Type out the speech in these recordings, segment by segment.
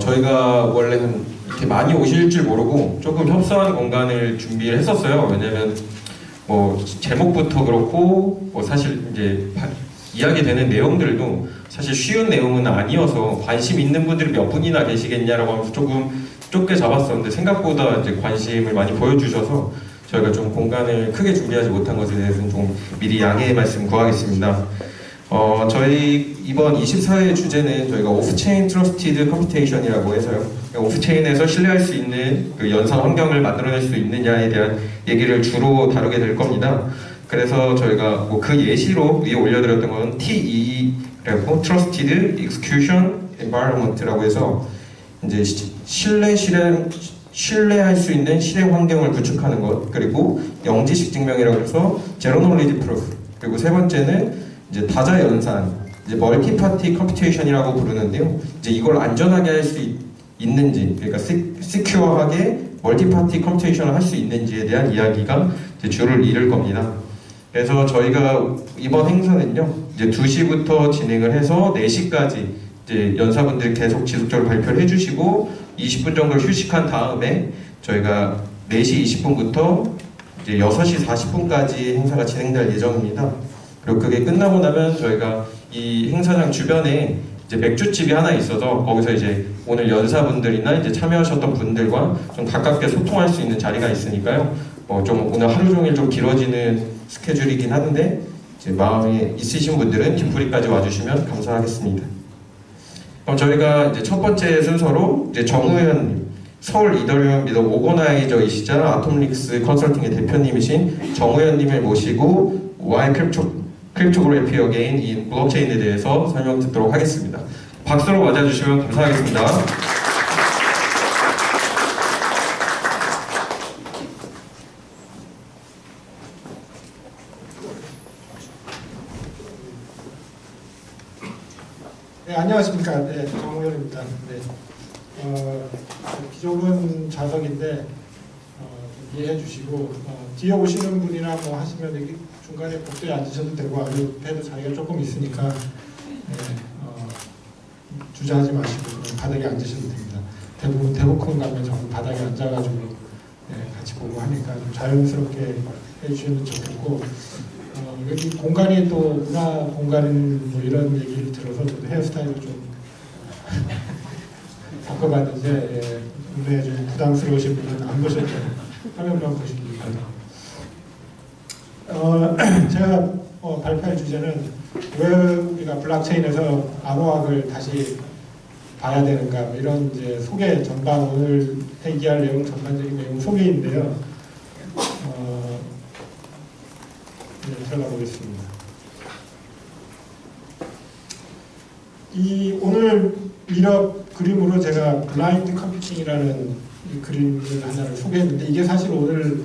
저희가 원래는 이렇게 많이 오실 줄 모르고 조금 협소한 공간을 준비를 했었어요. 왜냐면 뭐 제목부터 그렇고 뭐 사실 이제 이야기되는 내용들도 사실 쉬운 내용은 아니어서 관심 있는 분들이 몇 분이나 계시겠냐라고 하면서 조금 좁게 잡았었는데 생각보다 이제 관심을 많이 보여주셔서 저희가 좀 공간을 크게 준비하지 못한 것에 대해서는 좀 미리 양해의 말씀 구하겠습니다. 저희 이번 24회 주제는 저희가 오프체인 트러스티드 컴퓨테이션이라고 해서요. 오프체인에서 신뢰할 수 있는 그 연산 환경을 만들어낼 수 있느냐에 대한 얘기를 주로 다루게 될 겁니다. 그래서 저희가 뭐 그 예시로 위에 올려드렸던 건 TEE라고 Trusted Execution Environment라고 해서 이제 신뢰할 수 있는 실행 환경을 구축하는 것, 그리고 영지식 증명이라고 해서 제로 노리지 프루프, 그리고 세 번째는 이제 다자 연산, 이제 멀티파티 컴퓨테이션이라고 부르는데요. 이제 이걸 안전하게 할 수 있는지, 그러니까 시큐어하게 멀티파티 컴퓨테이션을 할 수 있는지에 대한 이야기가 이제 줄을 이룰 겁니다. 그래서 저희가 이번 행사는요, 이제 2시부터 진행을 해서 4시까지 이제 연사분들이 계속 지속적으로 발표를 해주시고 20분 정도 휴식한 다음에 저희가 4시 20분부터 이제 6시 40분까지 행사가 진행될 예정입니다. 그리고 그게 끝나고 나면 저희가 이 행사장 주변에 이제 맥주집이 하나 있어서 거기서 이제 오늘 연사분들이나 이제 참여하셨던 분들과 좀 가깝게 소통할 수 있는 자리가 있으니까요. 좀 오늘 하루 종일 좀 길어지는 스케줄이긴 한데 이제 마음에 있으신 분들은 뒤풀이까지 와주시면 감사하겠습니다. 그럼 저희가 이제 첫 번째 순서로 이제 정우현님, 서울 이더리움 미더 오거나이저이시자 아톰릭스 컨설팅의 대표님이신 정우현님을 모시고 Why Cryptography Again in 블록체인에 대해서 설명 듣도록 하겠습니다. 박수로 맞아주시면 감사하겠습니다. 네, 안녕하십니까. 네, 정우현입니다. 네, 비좁은 좌석인데 좀 이해해 주시고 뒤에 오시는 분이나 뭐 하시면 여기 중간에 복도에 앉으셔도 되고 앞에도 자리가 조금 있으니까 주저하지 마시고 바닥에 앉으셔도 됩니다. 대부분 대복권 가면 전부 바닥에 앉아가지고 같이 보고 하니까 좀 자연스럽게 해주시면 좋겠고 여기 공간이 또 문화 공간인 뭐 이런 얘기를 들어서 저도 헤어스타일을 좀 바꿔봤는데 눈에 좀 부담스러우신 분은 안 보셨죠? 화면만 보시면 제가 발표할 주제는 왜 우리가 블록체인에서 암호학을 다시 봐야 되는가 뭐 이런 이제 소개 전반 오늘 얘기할 내용 전반적인 내용 소개인데요. 들어가 보겠습니다. 오늘 미럽 그림으로 제가 블라인드 컴퓨팅이라는 이 그림을 하나를 소개했는데 이게 사실 오늘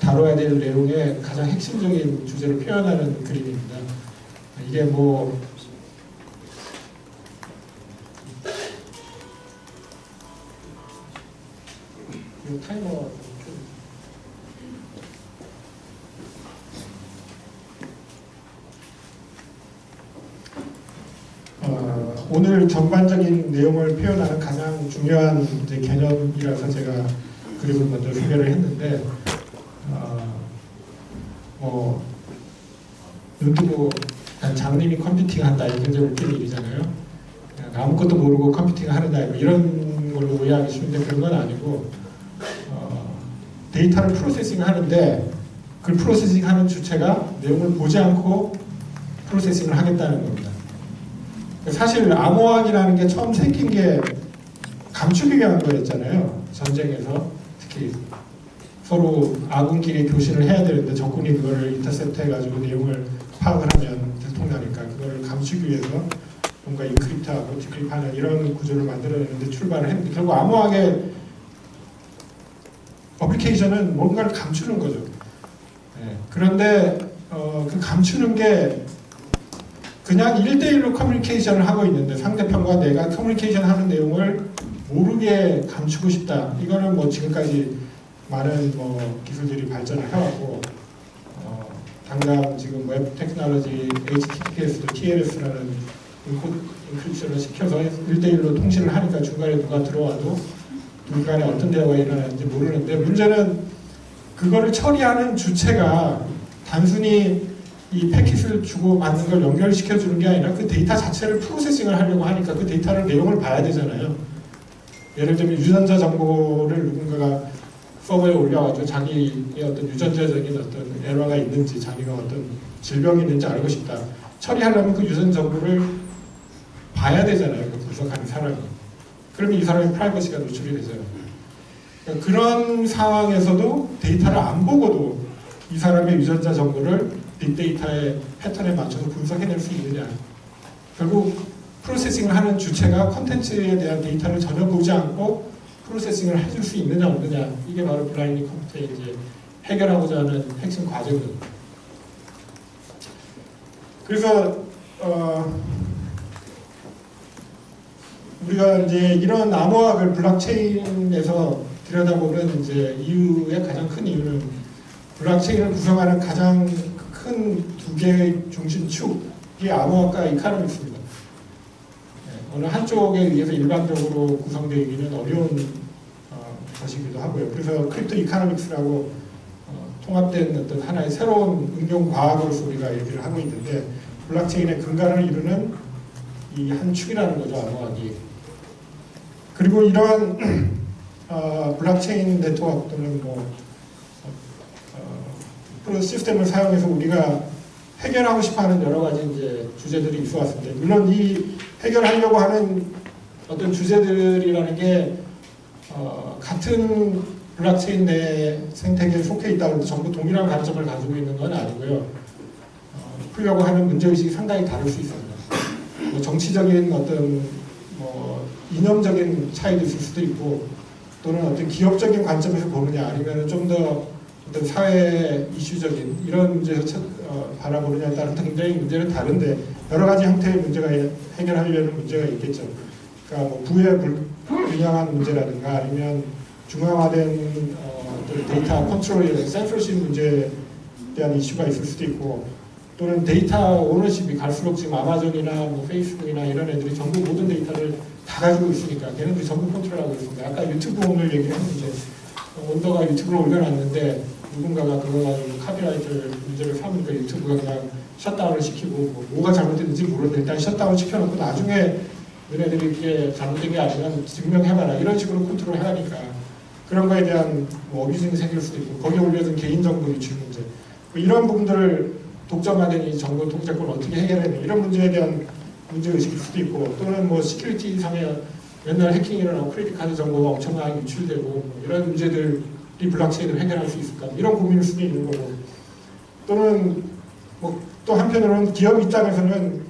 다뤄야 될 내용의 가장 핵심적인 주제를 표현하는 그림입니다. 이게 뭐 타이머 오늘 전반적인 내용을 표현하는 가장 중요한 이제 개념이라서 제가 그림을 먼저 소개를 했는데 눈 뜨고 장님이 컴퓨팅한다 이게 굉장히 웃긴 일이잖아요. 아무것도 모르고 컴퓨팅을 하느냐 이런 걸로 오해하기 쉬운데 그런 건 아니고 데이터를 프로세싱 하는데 그 프로세싱 하는 주체가 내용을 보지 않고 프로세싱을 하겠다는 겁니다. 사실 암호학이라는 게 처음 생긴 게 감추기 위한 거였잖아요. 전쟁에서 특히 서로 아군끼리 교신을 해야 되는데 적군이 그거를 인터셉트 해가지고 내용을 파악을 하면 들통나니까 그거를 감추기 위해서 뭔가 인크립트하고 디크립트하는 이런 구조를 만들어내는데 출발을 했는데 결국 암호학의 어플리케이션은 뭔가를 감추는 거죠. 그런데 그 감추는 게 그냥 1대1로 커뮤니케이션을 하고 있는데 상대편과 내가 커뮤니케이션 하는 내용을 모르게 감추고 싶다. 이거는 뭐 지금까지 많은 뭐 기술들이 발전을 해왔고 당장 지금 웹 테크놀로지 HTTPS도 TLS라는 인크립션을 시켜서 1대1로 통신을 하니까 중간에 누가 들어와도 둘 간에 어떤 대화가 일어나는지 모르는데, 문제는 그거를 처리하는 주체가 단순히 이 패킷을 주고 받는 걸 연결시켜 주는 게 아니라 그 데이터 자체를 프로세싱을 하려고 하니까 그 데이터를 내용을 봐야 되잖아요. 예를 들면 유전자 정보를 누군가가 서버에 올려가지고 자기의 어떤 유전자적인 어떤 에러가 있는지, 자기가 어떤 질병이 있는지 알고 싶다. 처리하려면 그 유전자 정보를 봐야 되잖아요. 그 분석하는 사람이. 그러면 이 사람의 프라이버시가 노출이 되잖아요. 그러니까 그런 상황에서도 데이터를 안 보고도 이 사람의 유전자 정보를 빅데이터의 패턴에 맞춰서 분석해낼 수 있느냐. 결국 프로세싱을 하는 주체가 콘텐츠에 대한 데이터를 전혀 보지 않고 프로세싱을 해줄 수 있느냐 없느냐. 이게 바로 블라인드 컴퓨터의 이제 해결하고자 하는 핵심 과제거든요. 그래서 우리가 이제 이런 암호학을 블록체인에서 들여다보는 이제 이유의 가장 큰 이유는 블록체인을 구성하는 가장 큰 두 개의 중심축이 암호학과 이카노믹스입니다. 어느 한쪽에 의해서 일반적으로 구성되기는 어려운 것이기도 하고요. 그래서 크립토 이카노믹스라고 통합된 어떤 하나의 새로운 응용 과학으로서 우리가 얘기를 하고 있는데, 블록체인의 근간을 이루는 이 한 축이라는 거죠, 암호학이. 그리고 이러한 블록체인 네트워크 또는 시스템을 사용해서 우리가 해결하고 싶어하는 여러 가지 이제 주제들이 있어 왔습니다. 물론 이 해결하려고 하는 어떤 주제들이라는 게 같은 블록체인 내 생태계에 속해 있다고 해도 전부 동일한 관점을 가지고 있는 건 아니고요. 풀려고 하는 문제의식이 상당히 다를 수 있습니다. 뭐 정치적인 어떤 이념적인 차이도 있을 수도 있고, 또는 어떤 기업적인 관점에서 보느냐, 아니면 좀 더 어떤 사회 이슈적인 이런 문제에서 바라보느냐에 따라 굉장히 문제는 다른데, 여러 가지 형태의 문제가 해결하려는 문제가 있겠죠. 그러니까 뭐 부의 불균형한 문제라든가, 아니면 중앙화된 데이터 컨트롤이나 센서십 문제에 대한 이슈가 있을 수도 있고, 또는 데이터 오너십이 갈수록 지금 아마존이나 뭐 페이스북이나 이런 애들이 전부 모든 데이터를 다 가지고 있으니까 걔네들이 전부 컨트롤하고 있습니다. 아까 유튜브 오늘 얘기했는데, 원더가 유튜브를 올려놨는데 누군가가 그거 가지고 카피라이트 문제를 삼으니까 유튜브가 그냥 셧다운을 시키고, 뭐가 잘못됐는지 모르는데 일단 셧다운 시켜놓고 나중에 너네들이 이게 잘못된 게 아니면 증명해봐라, 이런 식으로 컨트롤 해야하니까 그런 거에 대한 어뷰징이 생길 수도 있고, 거기에 올려둔 개인정보 유출 문제, 이런 부분들을 독점화된 이 정보 통제권을 어떻게 해결해야 이런 문제에 대한 문제의식일 수도 있고, 또는 뭐 시큐리티 상에 맨날 해킹 일어나고 크레딧 카드 정보가 엄청나게 유출되고, 이런 문제들이 블록체인을 해결할 수 있을까, 이런 고민일 수도 있는 거고, 또는 또 한편으로는 기업 입장에서는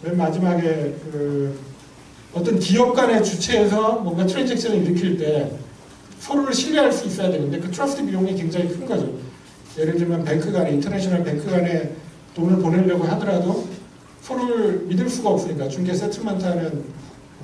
맨 마지막에 어떤 기업 간의 주체에서 뭔가 트랜잭션을 일으킬 때 서로를 신뢰할 수 있어야 되는데, 그 트러스트 비용이 굉장히 큰 거죠. 예를 들면 뱅크 간에, 인터내셔널 뱅크 간에 돈을 보내려고 하더라도 서로를 믿을 수가 없으니까 중개 세틀먼트하는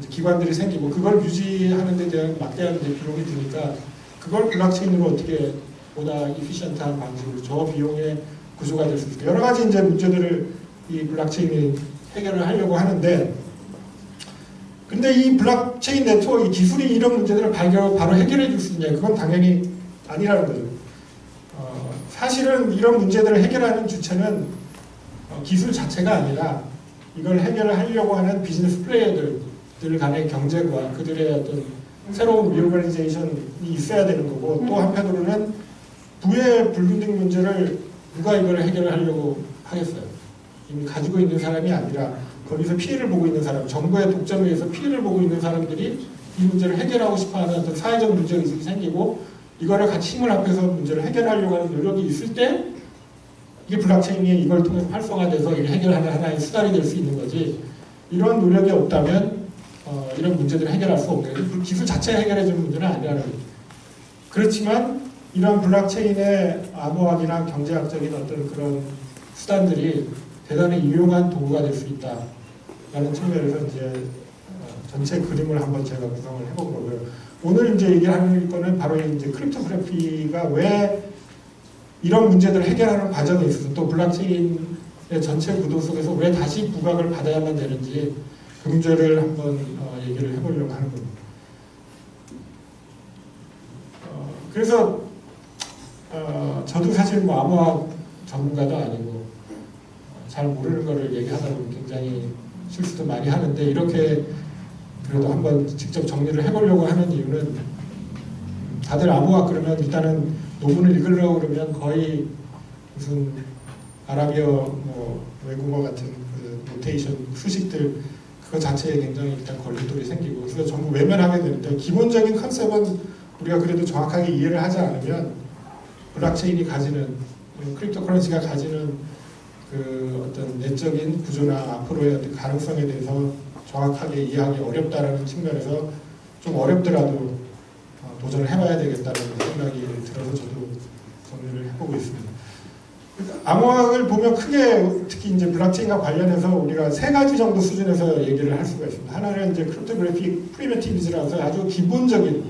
기관들이 생기고, 그걸 유지하는 데 대한 막대한 비용이 드니까 그걸 블록체인으로 어떻게 보다 이피션트한 방식으로 저 비용의 구조가 될 수 있을까, 여러 가지 이제 문제들을 이 블록체인이 해결을 하려고 하는데, 근데 이 블록체인 네트워크 기술이 이런 문제들을 바로 해결해 줄 수 있냐, 그건 당연히 아니라는 거죠. 사실은 이런 문제들을 해결하는 주체는 기술 자체가 아니라 이걸 해결을 하려고 하는 비즈니스 플레이어들 간의 경쟁과 그들의 어떤 새로운 리오거니제이션이 있어야 되는 거고, 또 한편으로는 부의 불균등 문제를 누가 이걸 해결을 하려고 하겠어요. 이미 가지고 있는 사람이 아니라 거기서 피해를 보고 있는 사람, 정부의 독점에 의해서 피해를 보고 있는 사람들이 이 문제를 해결하고 싶어하는 어떤 사회적 문제의식이 생기고, 이거를 같이 힘을 합해서 문제를 해결하려고 하는 노력이 있을 때 이게 블록체인이 이걸 통해서 활성화돼서 이를 해결하는 하나의 수단이 될 수 있는 거지, 이런 노력이 없다면 이런 문제들을 해결할 수 없는 거예요. 기술 자체가 해결해주는 문제는 아니라는 거죠. 그렇지만 이런 블록체인의 암호학이나 경제학적인 어떤 그런 수단들이 대단히 유용한 도구가 될 수 있다라는 측면에서 이제 전체 그림을 한번 제가 구성을 해본 거고요. 오늘 이제 얘기하는 거는 바로 이제 크립토그래피가 왜 이런 문제들을 해결하는 과정에 있어서, 또 블록체인의 전체 구도 속에서 왜 다시 부각을 받아야만 되는지, 그 문제를 한번 얘기를 해보려고 하는 겁니다. 그래서 저도 사실 뭐 암호학 전문가도 아니고 잘 모르는 거를 얘기하다 보면 굉장히 실수도 많이 하는데, 이렇게 그래도 한번 직접 정리를 해보려고 하는 이유는, 다들 암호학 그러면 일단은 논문을 읽으려고 그러면 거의 무슨 아라비어 뭐 외국어 같은 그 노테이션 수식들 그거 자체에 굉장히 일단 걸림돌이 생기고, 그래서 전부 외면하게 되는데, 기본적인 컨셉은 우리가 그래도 정확하게 이해를 하지 않으면 블록체인이 가지는, 크립토커런시가 가지는 그 어떤 내적인 구조나 앞으로의 어떤 가능성에 대해서 정확하게 이해하기 어렵다라는 측면에서 좀 어렵더라도 도전을 해봐야 되겠다는 생각이 들어서 저도 정리를 해보고 있습니다. 암호학을 보면 크게 특히 이제 블록체인과 관련해서 우리가 세 가지 정도 수준에서 얘기를 할 수가 있습니다. 하나는 이제 크립토그래픽 프리미티브즈라서 아주 기본적인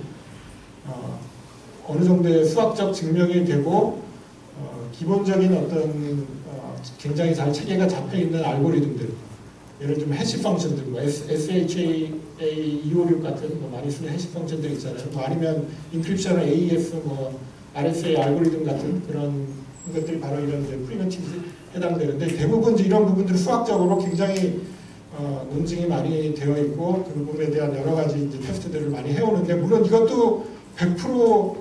어느 정도의 수학적 증명이 되고 기본적인 어떤 굉장히 잘 체계가 잡혀 있는 알고리즘들, 예를 들면 해시 펑션들, 뭐 SHA-256 같은 뭐 많이 쓰는 해시 펑션들 있잖아요. 뭐 아니면 인크립션 AES, 뭐 RSA 알고리즘 같은 그런 것들이 바로 이런 이제 프리미티브에 해당되는데, 대부분 이제 이런 부분들은 수학적으로 굉장히 논증이 많이 되어 있고 그 부분에 대한 여러 가지 이제 테스트들을 많이 해오는데, 물론 이것도 100%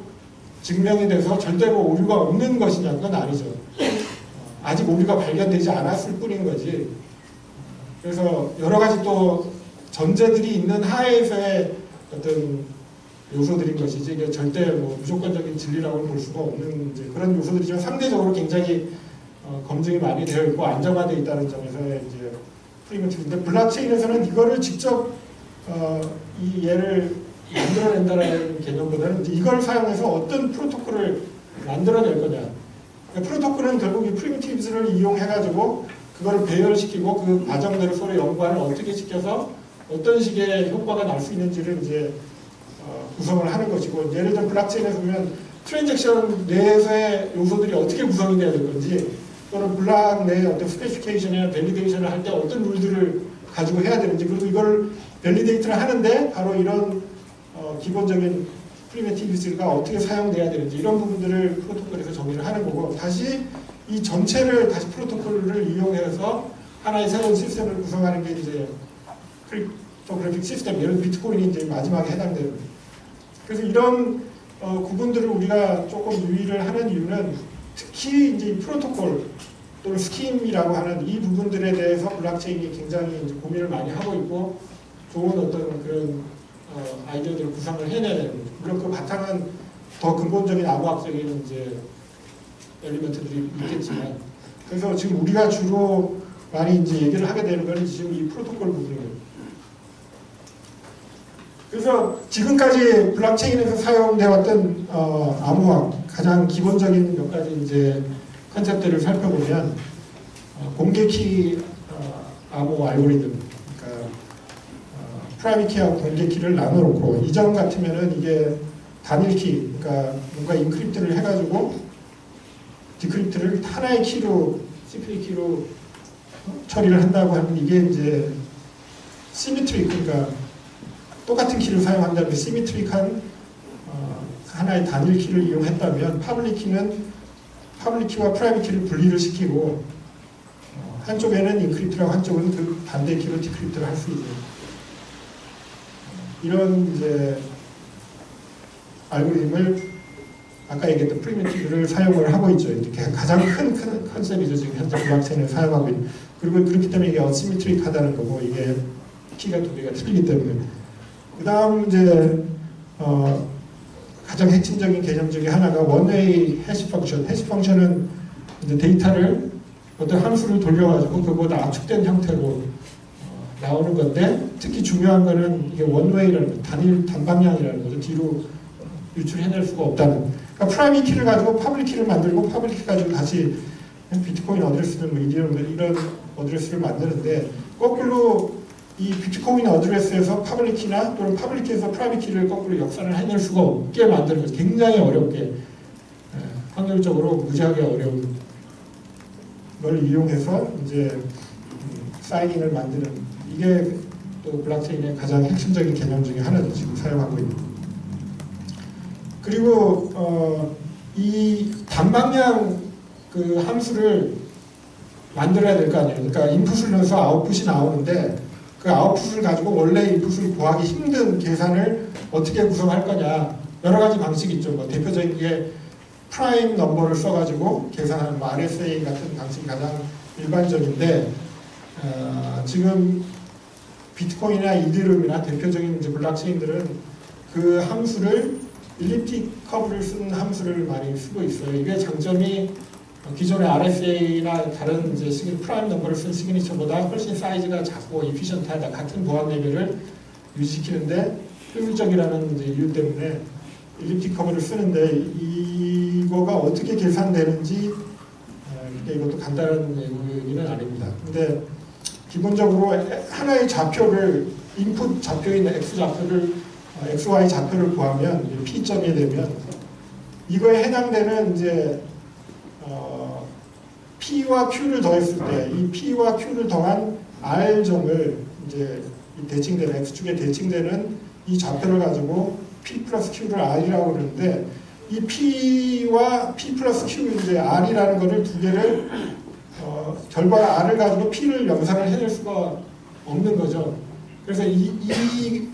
증명이 돼서 절대로 오류가 없는 것이냐, 그건 아니죠. 아직 오류가 발견되지 않았을 뿐인 거지. 그래서 여러 가지 또 전제들이 있는 하에서의 어떤 요소들인 것이지, 이게 절대 뭐 무조건적인 진리라고 볼 수가 없는 이제 그런 요소들이지만, 상대적으로 굉장히 검증이 많이 되어 있고 안정화되어 있다는 점에서의 이제 프리미티브인데, 블록체인에서는 이거를 직접 이 얘를 만들어낸다는 개념보다는 이걸 사용해서 어떤 프로토콜을 만들어낼 거냐. 그러니까 프로토콜은 결국 이 프리미티브를 이용해가지고 그거를 배열시키고 그 과정들을 서로 연관을 어떻게 시켜서 어떤 식의 효과가 날 수 있는지를 이제 구성을 하는 것이고, 예를 들어 블록체인에서 보면 트랜잭션 내에서의 요소들이 어떻게 구성이 돼야 될 건지, 또는 블록 내의 어떤 스페시피케이션이나 밸리데이션을 할 때 어떤 룰들을 가지고 해야 되는지, 그리고 이걸 밸리데이트를 하는데 바로 이런 기본적인 프리미티브즈가 어떻게 사용돼야 되는지, 이런 부분들을 프로토콜에서 정의를 하는 거고, 다시 이 전체를 다시 프로토콜을 이용해서 하나의 새로운 시스템을 구성하는 게 이제 크립토그래픽 시스템, 예를 들어 비트코인이 이제 마지막에 해당되는. 그래서 이런 구분들을 우리가 조금 유의를 하는 이유는, 특히 이제 이 프로토콜 또는 스킴이라고 하는 이 부분들에 대해서 블록체인이 굉장히 이제 고민을 많이 하고 있고, 좋은 어떤 그런 아이디어들을 구상을 해내야 되는 거죠. 물론 그 바탕은 더 근본적인 암호학적인 이제 엘리먼트들이 있겠지만, 그래서 지금 우리가 주로 많이 이제 얘기를 하게 되는 거는 지금 이 프로토콜 부분이에요. 그래서 지금까지 블록체인에서 사용되어 왔던 암호학 가장 기본적인 몇 가지 이제 컨셉들을 살펴보면, 공개키 암호 알고리즘, 그러니까 프라이빗 키하고 공개 키를 나눠놓고, 이전 같으면은 이게 단일 키, 그러니까 뭔가 인크립트를 해가지고 디크립트를 하나의 키로, 시크릿 키로 처리를 한다고 하면, 이게 이제 시미트릭, 그러니까 똑같은 키를 사용한다면 시미트릭한 하나의 단일 키를 이용했다면, 파블릭 키는 파블릭 키와 프라이빗 키를 분리를 시키고 한쪽에는 인크립트라고 한쪽은 그 반대 키로 디크립트를 할 수 있는 이런 이제 알고리즘을 아까 얘기했던 프리미티브를 사용을 하고 있죠. 이렇게 가장 큰 컨셉이죠. 지금 현재 블록체인을 사용하고 있는. 그리고 그렇기 때문에 이게 어시미트릭하다는 거고, 이게 키가 두 개가 틀리기 때문에. 그 다음 이제 가장 핵심적인 개념 중에 하나가 원웨이 해시 펑션. 해시 펑션은 이제 데이터를 어떤 함수를 돌려가지고 그거보다 압축된 형태로 나오는 건데, 특히 중요한 거는 이게 원웨이라는 거, 단방향이라는 거죠. 뒤로 유출해낼 수가 없다는. 그러니까 프라이빗 키를 가지고 퍼블릭 키를 만들고, 퍼블릭 키 가지고 다시 비트코인 어드레스든 뭐 이런 어드레스를 만드는데, 거꾸로 이 비트코인 어드레스에서 퍼블릭 키나 또는 퍼블릭 키에서 프라이빗 키를 거꾸로 역산을 해낼 수가 없게 만드는 거죠. 굉장히 어렵게, 확률적으로 무지하게 어려운 걸 이용해서 이제 사이닝을 만드는, 이게 또 블록체인의 가장 핵심적인 개념 중에 하나도 지금 사용하고 있는. 그리고 이 단방향 그 함수를 만들어야 될 거 아니에요. 그러니까 인풋을 넣어서 아웃풋이 나오는데 그 아웃풋을 가지고 원래 인풋을 구하기 힘든 계산을 어떻게 구성할 거냐. 여러 가지 방식이 있죠. 뭐 대표적인 게 프라임 넘버를 써가지고 계산하는 뭐 RSA 같은 방식이 가장 일반적인데 지금 비트코인이나 이더리움이나 대표적인 이제 블록체인들은 그 함수를 일리프틱 커브를 쓴 함수를 많이 쓰고 있어요. 이게 장점이 기존의 RSA나 다른 이제 프라임 넘버를 쓴 시그니처보다 훨씬 사이즈가 작고 이피션트하다. 같은 보안 레벨을 유지시키는데 효율적이라는 이제 이유 때문에 일리프틱 커브를 쓰는데 이거가 어떻게 계산되는지 이것도 간단한 얘기는 아닙니다. 근데 기본적으로 하나의 좌표를 인풋 좌표인 x 좌표를 x, y 좌표를 구하면 P점이 되면 이거에 해당되는 이제 P와 Q를 더했을 때 이 P와 Q를 더한 R점을 이제 대칭되는 X축에 대칭되는 이 좌표를 가지고 P 플러스 Q를 R이라고 그러는데 이 P와 P 플러스 Q 이제 R이라는 거를 두 개를 결과 R을 가지고 P를 연산을 해낼 수가 없는 거죠. 그래서 이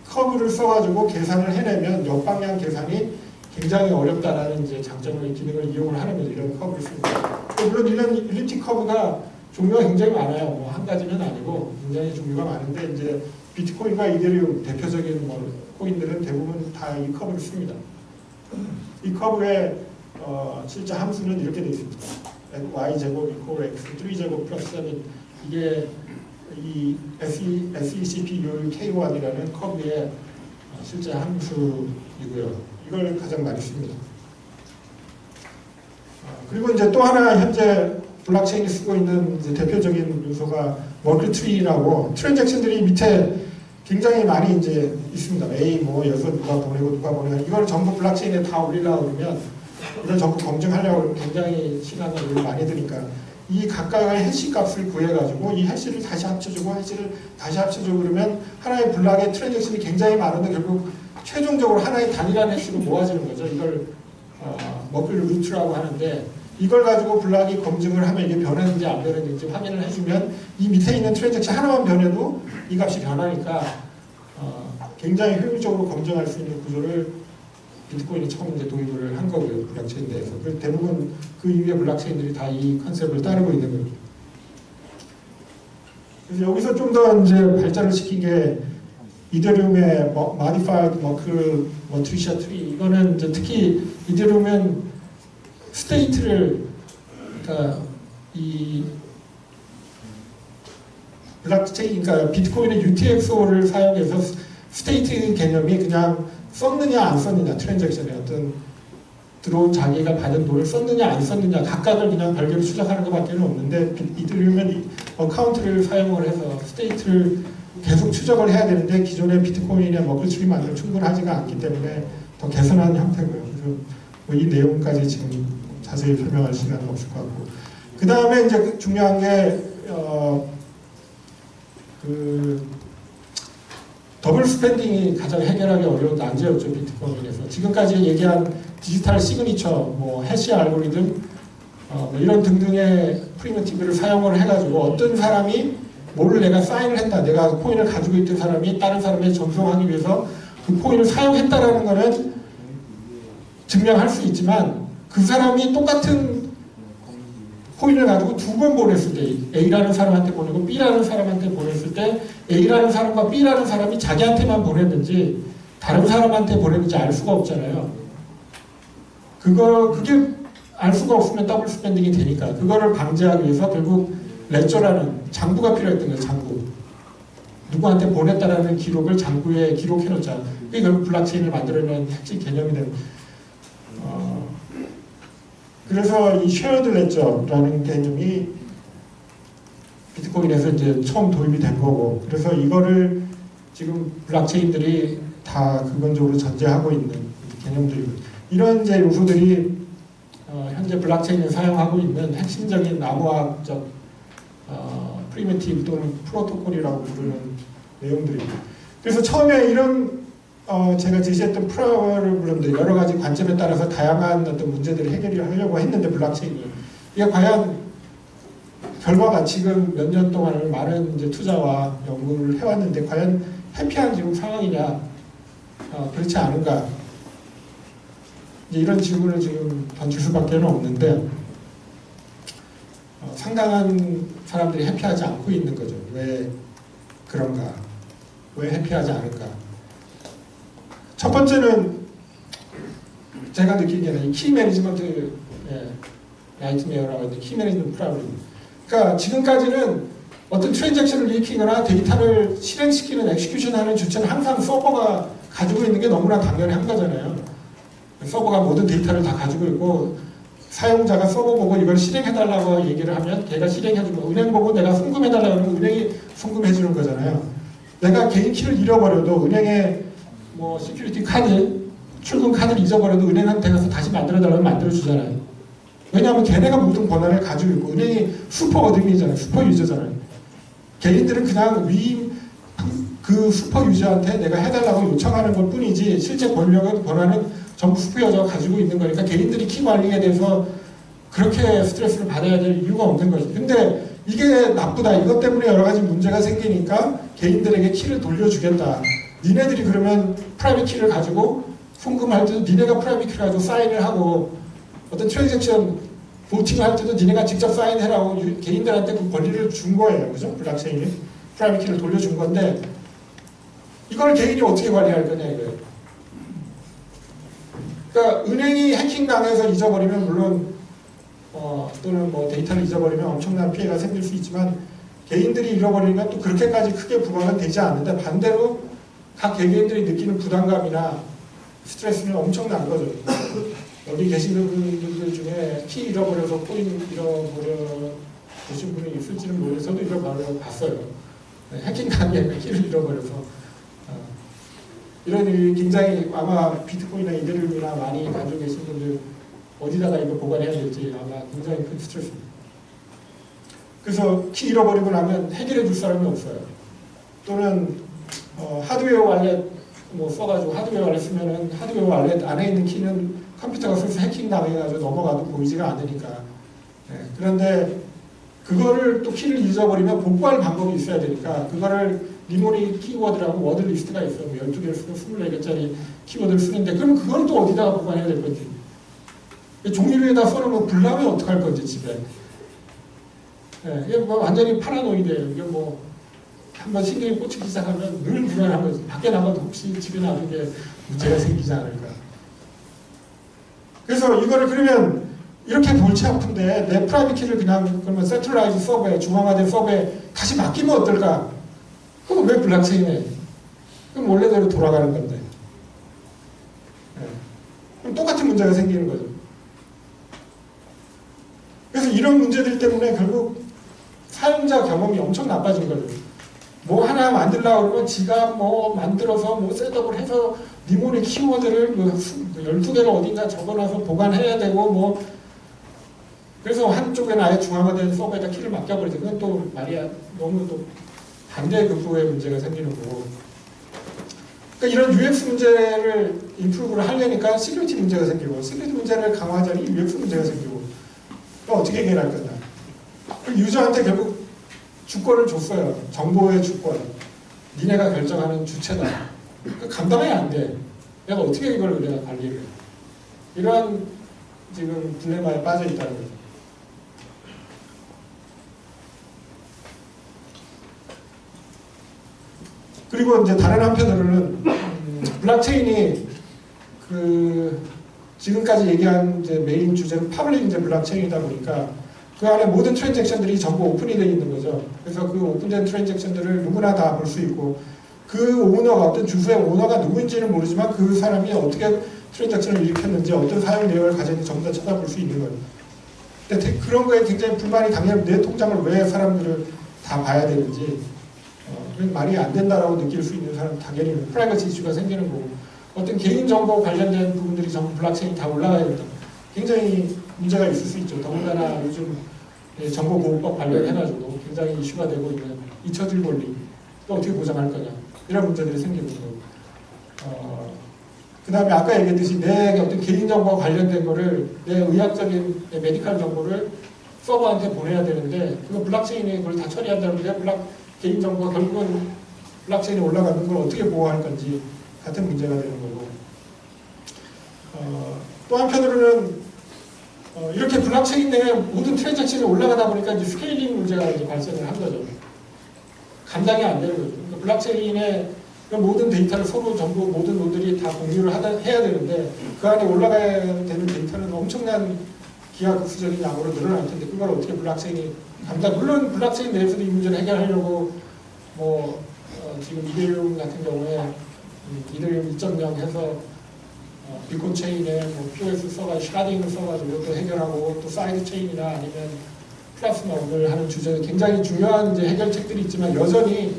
커브를 써가지고 계산을 해내면 역방향 계산이 굉장히 어렵다라는 이제 장점을 기능을 이용을 하는 거죠. 이런 커브를 씁니다. 물론 이런 일리프틱 커브가 종류가 굉장히 많아요. 뭐 한 가지는 아니고 굉장히 종류가 많은데 이제 비트코인과 이더리움 대표적인 뭐 코인들은 대부분 다 이 커브를 씁니다. 이 커브의 실제 함수는 이렇게 되어 있습니다. y제곱 이퀄 x 3제곱 플러스 7 이게 이 SECP K1이라는 커브의 실제 함수이고요. 이걸 가장 많이 씁니다. 그리고 이제 또 하나 현재 블록체인이 쓰고 있는 이제 대표적인 요소가 머클트리라고 트랜잭션들이 밑에 굉장히 많이 이제 있습니다. A 뭐 여기서 누가 보내고 이걸 전부 블록체인에 다 올리려고 그러면 이걸 전부 검증하려고 하면 굉장히 시간을 많이 드니까 이 각각의 해시 값을 구해가지고 이 해시를 다시 합쳐주고 해시를 다시 합쳐주고 그러면 하나의 블록의 트랜잭션이 굉장히 많은데 결국 최종적으로 하나의 단일한 해시로 모아지는 거죠. 이걸 머플 루트라고 하는데 이걸 가지고 블록이 검증을 하면 이게 변했는지 안 변했는지 확인을 해주면 이 밑에 있는 트랜잭션 하나만 변해도 이 값이 변하니까 굉장히 효율적으로 검증할 수 있는 구조를 비트코인이 처음 이제 도입을 한 거고요. 블록체인 내에서. 그래서 대부분 그 이후의 블록체인들이 다 이 컨셉을 따르고 있는 거죠. 그래서 여기서 좀 더 이제 발전을 시킨 게 이더리움의 Modified Merkle Matricial Tree 이거는 이제 특히 이더리움은 스테이트를 그러니까 이 블록체인 그러니까 비트코인의 UTXO를 사용해서 스테이트 개념이 그냥 썼느냐 안 썼느냐 트랜잭션에 어떤 들어온 자기가 받은 돈을 썼느냐 안 썼느냐 각각을 그냥 별개로 추적하는 것밖에 없는데 이더리움은 어카운트를 사용을 해서 스테이트를 계속 추적을 해야 되는데 기존의 비트코인이나 머클트리만으로 충분하지가 않기 때문에 더 개선한 형태고요. 그래서 뭐 이 내용까지 지금 자세히 설명할 시간은 없을 것 같고 그 다음에 이제 중요한 게 더블 스pen딩이 가장 해결하기 어려운 난제였죠. 비트코인에서 지금까지 얘기한 디지털 시그니처, 뭐 해시 알고리즘 뭐 이런 등등의 프리미티브를 사용을 해가지고 어떤 사람이 뭐를 내가 사인을 했다. 내가 코인을 가지고 있던 사람이 다른 사람에 전송하기 위해서 그 코인을 사용했다라는 거는 증명할 수 있지만 그 사람이 똑같은 코인을 가지고 두 번 보냈을 때 A라는 사람한테 보내고 B라는 사람한테 보냈을 때 A라는 사람과 B라는 사람이 자기한테만 보냈는지 다른 사람한테 보냈는지 알 수가 없잖아요. 그게 알 수가 없으면 더블 스pen딩이 되니까 그거를 방지하기 위해서 결국 레저라는 장부가 필요했던 거예요. 장부. 누구한테 보냈다라는 기록을 장부에 기록해놓자. 그게 결국 블록체인을 만들어내는 핵심 개념이 되는 그래서 이 쉐어드 레저라는 개념이 비트코인에서 이제 처음 도입이 된 거고 그래서 이거를 지금 블록체인들이 다 근본적으로 전제하고 있는 개념들이고 이런 이제 요소들이 현재 블록체인을 사용하고 있는 핵심적인 암호화학적 프리미티브 또는 프로토콜이라고 부르는 내용들이. 그래서 처음에 이런 제가 제시했던 프로그램들 여러 가지 관점에 따라서 다양한 어떤 문제들을 해결하려고 했는데 블록체인이 이게 과연 결과가 지금 몇 년 동안 많은 이제 투자와 연구를 해왔는데 과연 해피한 지금 상황이냐 그렇지 않은가 이제 이런 질문을 지금 던질 수밖에 없는데 상당한 사람들이 해피하지 않고 있는 거죠. 왜 그런가? 왜 해피하지 않을까? 첫 번째는 제가 느끼기에는 키 매니지먼트 나이트메어라고 하는데 키 매니지먼트 프로블em. 그러니까 지금까지는 어떤 트랜잭션을 일으키거나 데이터를 실행시키는 엑시큐션하는 주체는 항상 서버가 가지고 있는 게 너무나 당연한 거잖아요. 서버가 모든 데이터를 다 가지고 있고 사용자가 서버 보고 이걸 실행해달라고 얘기를 하면 걔가 실행해주고 은행 보고 내가 송금해달라고 하면 은행이 송금해주는 거잖아요. 내가 개인 키를 잃어버려도 은행에 뭐 시큐리티 카드, 출금 카드를 잊어버려도 은행한테 가서 다시 만들어달라고 만들어주잖아요. 왜냐하면 걔네가 모든 권한을 가지고 있고 은행이 슈퍼 어드민이잖아요. 슈퍼 유저잖아요. 개인들은 그냥 그 슈퍼 유저한테 내가 해달라고 요청하는 것 뿐이지 실제 권한은 전부 슈퍼 유저가 가지고 있는 거니까 개인들이 키 관리에 대해서 그렇게 스트레스를 받아야 될 이유가 없는 거죠. 근데 이게 나쁘다. 이것 때문에 여러 가지 문제가 생기니까 개인들에게 키를 돌려주겠다. 니네들이 그러면 프라이빗 키를 가지고 송금할 때도 니네가 프라이빗 키를 가지고 사인을 하고 어떤 트랜잭션 보팅을 할 때도 니네가 직접 사인해라고 개인들한테 그 권리를 준 거예요. 그죠? 블록체인이 프라이빗 키를 돌려준 건데 이걸 개인이 어떻게 관리할 거냐 이거예요. 그러니까 은행이 해킹당해서 잊어버리면 물론 또는 뭐 데이터를 잊어버리면 엄청난 피해가 생길 수 있지만 개인들이 잃어버리면 또 그렇게까지 크게 부과는 되지 않는데 반대로 각 개개인들이 느끼는 부담감이나 스트레스는 엄청난 거죠. 여기 계시는 분들 중에 키 잃어버려서 코인 잃어버려 보신 분이 있을지는 모르겠어요. 저도 잃어버려 봤어요. 해킹 당해 키를 잃어버려서 이런 일이 굉장히 아마 비트코인이나 이더리움이나 많이 가지고 계신 분들 어디다가 이거 보관해야 될지 아마 굉장히 큰 스트레스입니다. 그래서 키 잃어버리고 나면 해결해 줄 사람이 없어요. 또는 하드웨어 wallet 뭐 써가지고 하드웨어 wallet 쓰면은 하드웨어 wallet 안에 있는 키는 컴퓨터가 슬슬 해킹 당해가지고 넘어가도 보이지가 않으니까. 그런데 그거를 또 키를 잊어버리면 복구할 방법이 있어야 되니까 그거를 니모니 키워드라고 워드 리스트가 있어요. 12개를 쓰고 24개짜리 키워드를 쓰는데 그러면 그걸 또 어디다가 보관해야 될 건지. 종이류에다 써놓으면 불나면 어떡할 건지 집에. 이게 뭐 완전히 파라노이드예요. 이게 뭐 한번 신경이 꽂히기 시작하면 늘 불안한 거지. 밖에 나가도 혹시 집에 놔둔 게 문제가 생기지 않을까. 그래서 이거를 그러면 이렇게 골치 아픈데 내 프라이빗 키를 그냥 그러면 센트럴라이즈 서버에 중앙화된 서버에 다시 맡기면 어떨까? 그럼 왜 블록체인에? 그럼 원래대로 돌아가는 건데. 그럼 똑같은 문제가 생기는 거죠. 그래서 이런 문제들 때문에 결국 사용자 경험이 엄청 나빠진 거죠. 뭐 하나 만들려고 그러면 지가 뭐 만들어서 뭐 셋업을 해서 니모니 키워드를 12개를 어딘가 적어놔서 보관해야 되고 뭐 그래서 한쪽에는 아예 중앙화된 서버에다 키를 맡겨버리죠. 그건 또 말이야 너무 또 반대급부의 문제가 생기는 거고. 그러니까 이런 UX 문제를 인프루브를 하려니까 시큐리티 문제가 생기고 시큐리티 문제를 강화하자니 UX 문제가 생기고 어떻게 해결할 거냐. 유저한테 결국 주권을 줬어요. 정보의 주권. 니네가 결정하는 주체다. 감당이 안 돼. 내가 어떻게 이걸 내가 관리를 해. 이러한 지금 딜레마에 빠져 있다는 거죠. 그리고 이제 다른 한편으로는 블록체인이 지금까지 얘기한 이제 메인 주제는 파블릭 이제 블록체인이다 보니까 그 안에 모든 트랜잭션들이 전부 오픈이 되어 있는 거죠. 그래서 그 오픈된 트랜잭션들을 누구나 다 볼 수 있고 그 오너가 어떤 주소의 오너가 누구인지는 모르지만 그 사람이 어떻게 트랜잭션을 일으켰는지 어떤 사용 내역을 가졌는지 전부 다 찾아볼 수 있는 거예요. 근데 그런 거에 굉장히 불만이 당연히 내 통장을 왜 사람들을 다 봐야 되는지 말이 안 된다라고 느낄 수 있는 사람 당연히 프라이버시 이슈가 생기는 거고 어떤 개인정보 관련된 부분들이 전부 블록체인이 다 올라가야 된다. 굉장히 문제가 있을 수 있죠. 더군다나 요즘 정보보호법 관련해가지고 굉장히 이슈가 되고 있는 잊혀질 권리 또 어떻게 보장할 거냐 이런 문제들이 생기고 그 다음에 아까 얘기했듯이 내 어떤 개인정보와 관련된 거를 내 의학적인 내 메디컬 정보를 서버한테 보내야 되는데 그거 블록체인이 그걸 다 처리한다는데 개인정보가 결국은 블록체인에 올라가는 걸 어떻게 보호할 건지 같은 문제가 되는 거고 또 한편으로는 이렇게 블록체인 내에 모든 트랜잭션이 올라가다 보니까 이제 스케일링 문제가 이제 발생을 한 거죠. 감당이 안 되는 거죠. 그러니까 블록체인의 모든 데이터를 서로 전부 모든 노드들이 다 공유를 해야 되는데 그 안에 올라가야 되는 데이터는 엄청난 기하급수적인 양으로 늘어날 텐데 그걸 어떻게 블록체인이 물론 블록체인 내에서도 이 문제를 해결하려고 지금 이더리움 같은 경우에 이더리움 2.0 해서 비콘 체인에 POS 써가지고 샤딩을 써가지고 또 해결하고 또 사이드 체인이나 아니면 플라스마 오늘 하는 주제에 굉장히 중요한 이제 해결책들이 있지만 여전히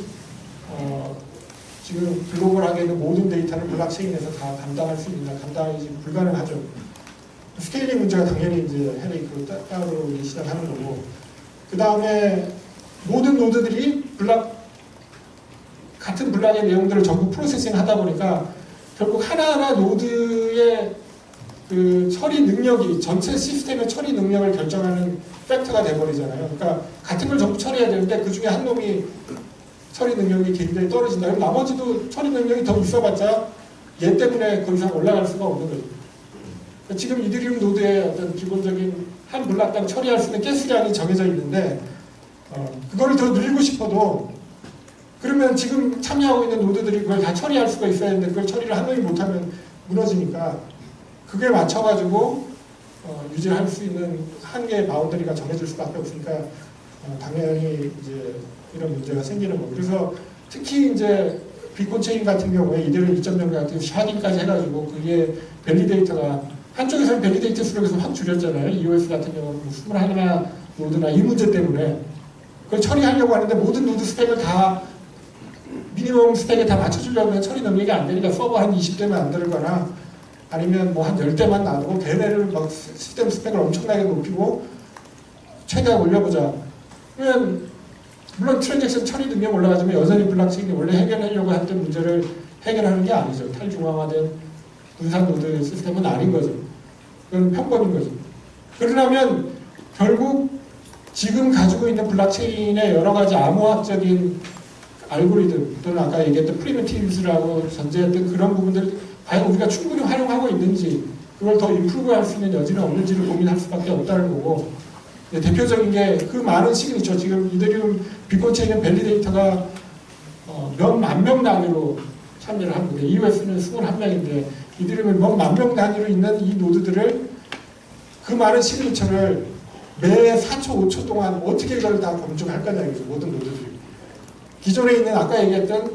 지금 글로벌하게 있는 모든 데이터를 블록체인에서 다 감당할 수 있느냐 감당이 불가능하죠. 스케일링 문제가 당연히 이제 헤레이크로 따로 시작하는 거고 그 다음에 모든 노드들이 같은 블록의 내용들을 전부 프로세싱 하다 보니까 결국 하나하나 노드의 그 처리 능력이 전체 시스템의 처리 능력을 결정하는 팩터가 돼버리잖아요. 그러니까 같은 걸 전부 처리해야 되는데 그 중에 한 놈이 처리 능력이 굉장히 떨어진다. 그럼 나머지도 처리 능력이 더 있어봤자 얘 때문에 더 이상 올라갈 수가 없는 거죠. 그러니까 지금 이더리움 노드의 어떤 기본적인 한 블록당 처리할 수 있는 개수량이 정해져 있는데 그거를 더 늘리고 싶어도 그러면 지금 참여하고 있는 노드들이 그걸 다 처리할 수가 있어야 되는데 그걸 처리를 한 명이 못하면 무너지니까 그게 맞춰가지고 유지할 수 있는 한계의 바운더리가 정해질 수밖에 없으니까 당연히 이제 이런 문제가 생기는 거고 그래서 특히 이제 비콘 체인 같은 경우에 이대로 2.0 같은 샤딩까지 해가지고 그게 밸리데이터가 한쪽에서는 밸리데이터 수를 확 줄였잖아요. EOS 같은 경우는 21 노드나 이 문제 때문에 그걸 처리하려고 하는데 모든 노드 스펙을 다 미니멈 스펙에 다 맞춰주려고 하면 처리 능력이 안 되니까 서버 한 20대만 안 들거나 아니면 뭐 한 10대만 놔두고 걔네를 막 시스템 스펙을 엄청나게 높이고 최대한 올려보자. 그러면 물론 트랜잭션 처리 능력 올라가지만 여전히 블록체인이 원래 해결하려고 했던 문제를 해결하는 게 아니죠. 탈중앙화된 분산 노드 시스템은 아닌 거죠. 그건 편법인 거죠. 그러려면 결국 지금 가지고 있는 블록체인의 여러 가지 암호학적인 알고리즘 또는 아까 얘기했던 프리미티브스라고 전제했던 그런 부분들을 과연 우리가 충분히 활용하고 있는지 그걸 더 임프루브할 수 있는 여지는 없는지를 고민할 수밖에 없다는 거고 대표적인 게 그 많은 시그니처 지금 이더리움 비콘 체인은 밸리데이터가 몇만 명 단위로 참여를 합니다. EOS는 21명인데 이더리움은 몇만 명 단위로 있는 이 노드들을 그 많은 시그니처를 매 4초 5초 동안 어떻게 이걸 다 검증할 거냐 이거죠. 모든 노드들이 기존에 있는 아까 얘기했던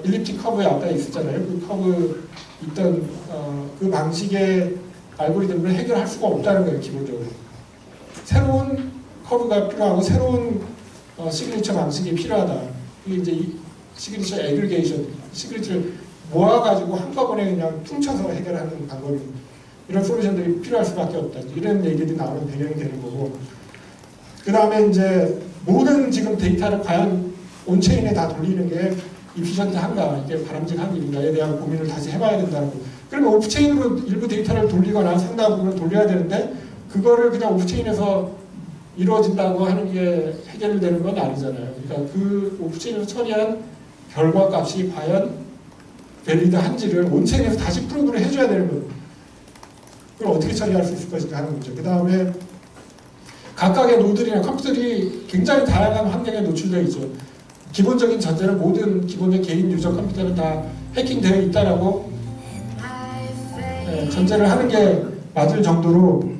일리프틱 커브에 아까 있었잖아요. 그 커브 있던 그 방식의 알고리즘을 해결할 수가 없다는 거예요. 기본적으로 새로운 커브가 필요하고 새로운 시그니처 방식이 필요하다. 이게 이제 이 시그니처 애그리게이션 시그니처를 모아가지고 한꺼번에 그냥 퉁쳐서 해결하는 방법입니다. 이런 솔루션들이 필요할 수밖에 없다. 이런 얘기들이 나오는 배경이 되는 거고 그 다음에 이제 모든 지금 데이터를 과연 온체인에 다 돌리는 게 이피션트한가, 이게 바람직한 일인가에 대한 고민을 다시 해봐야 된다는 거. 그러면 오프체인으로 일부 데이터를 돌리거나 상당 부분을 돌려야 되는데 그거를 그냥 오프체인에서 이루어진다고 하는 게 해결되는 건 아니잖아요. 그러니까 그 오프체인에서 처리한 결과값이 과연 밸리드한지를 온체인에서 다시 프로브를 해줘야 되는 거예요. 그걸 어떻게 처리할 수 있을 것인가 하는 문제. 그 다음에 각각의 노드들이나 컴퓨터들이 굉장히 다양한 환경에 노출되어 있죠. 기본적인 전제는 모든 기본적인 개인 유저 컴퓨터는 다 해킹되어 있다라고 전제를 하는 게 맞을 정도로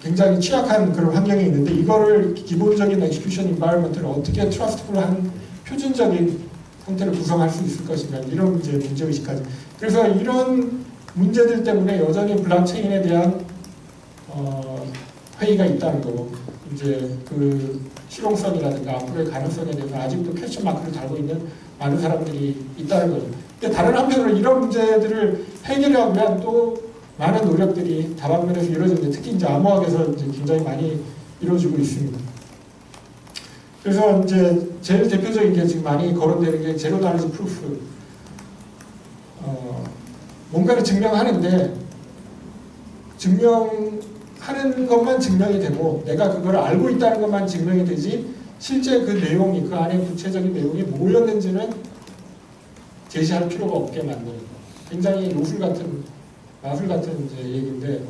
굉장히 취약한 그런 환경에 있는데 이거를 기본적인 엑스큐션 인바이러먼트를 어떻게 트러스트풀한 표준적인 형태를 구성할 수 있을 것인가 이런 문제의식까지. 그래서 이런 문제들 때문에 여전히 블록체인에 대한 회의가 있다는 거고 이제 그 실용성이라든가 앞으로의 가능성에 대해서 아직도 퀘스천 마크를 달고 있는 많은 사람들이 있다는 거죠. 근데 다른 한편으로 이런 문제들을 해결하기 위한 또 많은 노력들이 다방면에서 이루어지는데 특히 이제 암호학에서 이제 굉장히 많이 이루어지고 있습니다. 그래서 이제 제일 대표적인 게 지금 많이 거론되는 게 제로 나리지 프루프. 뭔가를 증명하는데 증명하는 것만 증명이 되고 내가 그걸 알고 있다는 것만 증명이 되지 실제 그 내용이 그 안에 구체적인 내용이 뭐였는지는 제시할 필요가 없게 만드는 굉장히 마술 같은 이제 얘기인데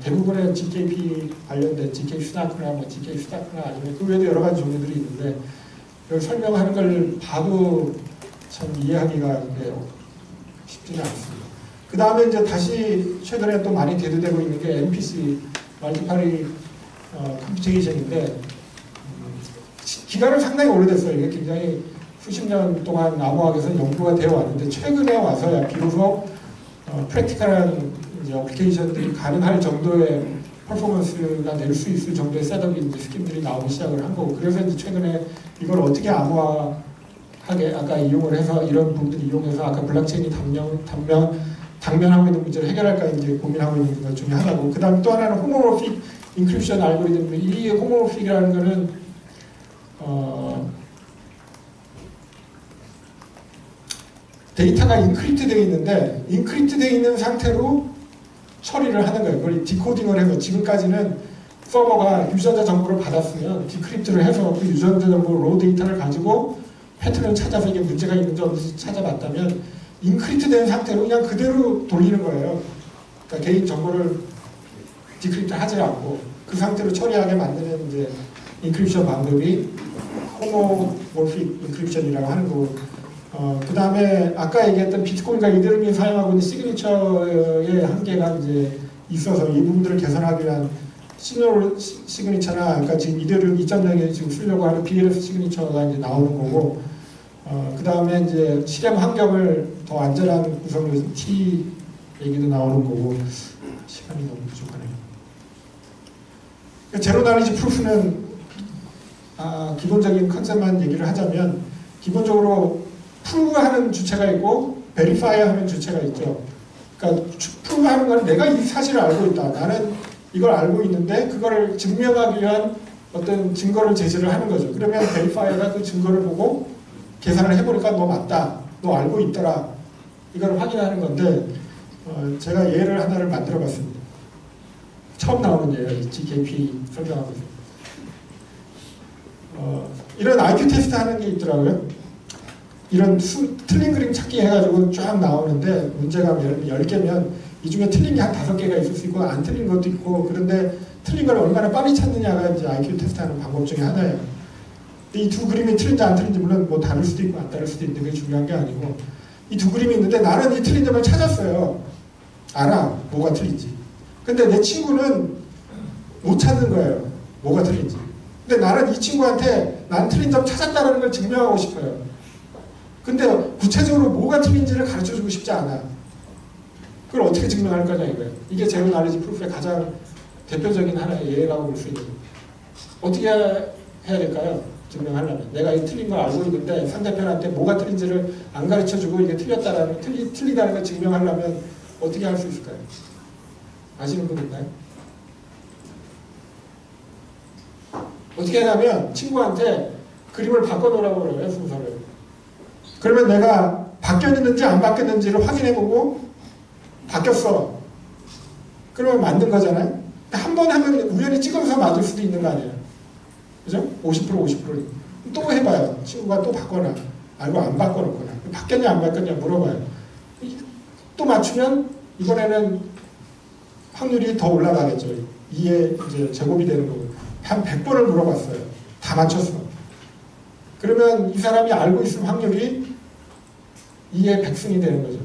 대부분의 GKP 관련된 GK 슈나크나 뭐 GK 슈나크나 아니면 그 외에도 여러 가지 종류들이 있는데 그걸 설명하는 걸 봐도 참 이해하기가 쉽지는 않습니다. 그 다음에 이제 다시 최근에 또 많이 대두되고 있는 게 MPC 멀티파리 컴퓨테이션인데 기간은 상당히 오래됐어요. 이게 굉장히 수십 년 동안 암호학에서 연구가 되어 왔는데 최근에 와서야 비로소 프랙티컬한 이제 어플리케이션들이 가능할 정도의 퍼포먼스가 낼 수 있을 정도의 셋업이 이제 스킨들이 나오기 시작을 한 거고 그래서 이제 최근에 이걸 어떻게 암호화하게 아까 이용을 해서 이런 부분들을 이용해서 아까 블록체인이 당면하고 있는 문제를 해결할까 이제 고민하고 있는 것 중에 하나고 그 다음 또 하나는 호모모픽 인크립션 알고리즘인데 이 호모모픽이라는 거는 데이터가 인크립트 되어 있는데 인크립트 되어 있는 상태로 처리를 하는 거예요. 그걸 디코딩을 해서 지금까지는 서버가 유전자 정보를 받았으면 디크립트를 해서 그 유전자 정보 로 데이터를 가지고 패턴을 찾아서 이게 문제가 있는지 없는지 찾아봤다면 인크립트 된 상태로 그냥 그대로 돌리는 거예요. 그러니까 개인 정보를 디크립트 하지 않고 그 상태로 처리하게 만드는 이제 인크립션 방법이 호모모픽 인크립션이라고 하는 거고 그 다음에 아까 얘기했던 비트코인과 이더리움이 사용하고 있는 시그니처의 한계가 이제 있어서 이 부분들을 개선하기 위한 시그니처나 그러니까 지금 이더리움 2.0에 지금 쓰려고 하는 BLF 시그니처가 이제 나오는 거고 그 다음에 이제 실행 환경을 더 안전한 구성으로 해서 T 얘기도 나오는 거고 시간이 너무 부족하네요. 제로 나리지 프루프는 기본적인 컨셉만 얘기를 하자면 기본적으로 프루브하는 주체가 있고 베리파이하는 주체가 있죠. 그러니까 프루브하는 건 내가 이 사실을 알고 있다. 나는 이걸 알고 있는데 그거를 증명하기 위한 어떤 증거를 제시를 하는 거죠. 그러면 베리파이어가 그 증거를 보고 계산을 해보니까 너 맞다. 너 알고 있더라. 이걸 확인하는 건데 제가 예를 하나를 만들어 봤습니다. 처음 나오는 예예요. GKP 설명하고 있어요. 이런 IQ 테스트 하는 게 있더라고요. 이런 틀린 그림 찾기 해가지고 쫙 나오는데 문제가 10개면 이 중에 틀린 게 한 5개가 있을 수 있고 안 틀린 것도 있고 그런데 틀린 걸 얼마나 빨리 찾느냐가 이제 IQ 테스트하는 방법 중에 하나예요. 이 두 그림이 틀린지 안 틀린지 물론 뭐 다를 수도 있고 안 다를 수도 있는데 그게 중요한 게 아니고 이 두 그림이 있는데 나는 이 틀린 점을 찾았어요. 알아. 뭐가 틀린지. 근데 내 친구는 못 찾는 거예요. 뭐가 틀린지. 근데 나는 이 친구한테 난 틀린 점 찾았다는 걸 증명하고 싶어요. 근데 구체적으로 뭐가 틀린지를 가르쳐주고 싶지 않아. 그걸 어떻게 증명할 거냐 이거예요. 이게 제로 나리지 프루프의 가장 대표적인 하나의 예라고 볼 수 있는 거예요. 어떻게 해야 될까요? 증명하려면. 내가 이 틀린 걸 알고 있는데 상대편한테 뭐가 틀린지를 안 가르쳐주고 이게 틀렸다라는 틀리다는 걸 증명하려면 어떻게 할 수 있을까요? 아시는 분 있나요? 어떻게 하냐면 친구한테 그림을 바꿔놓으라고 그래요. 순서를. 그러면 내가 바뀌었는지 안 바뀌었는지를 확인해보고 바뀌었어. 그러면 만든 거잖아요. 한 번 하면 우연히 찍어서 맞을 수도 있는 거 아니에요. 그죠? 50%. 또 해봐요. 친구가 또 바꿔놔. 알고 안 바꿔놓거나. 바뀌었냐 안 바뀌었냐 물어봐요. 또 맞추면 이번에는 확률이 더 올라가겠죠. 2의 이제 제곱이 되는 거고. 한 100번을 물어봤어요. 다 맞췄어. 그러면 이 사람이 알고 있을 확률이 2의 100승이 되는 거죠.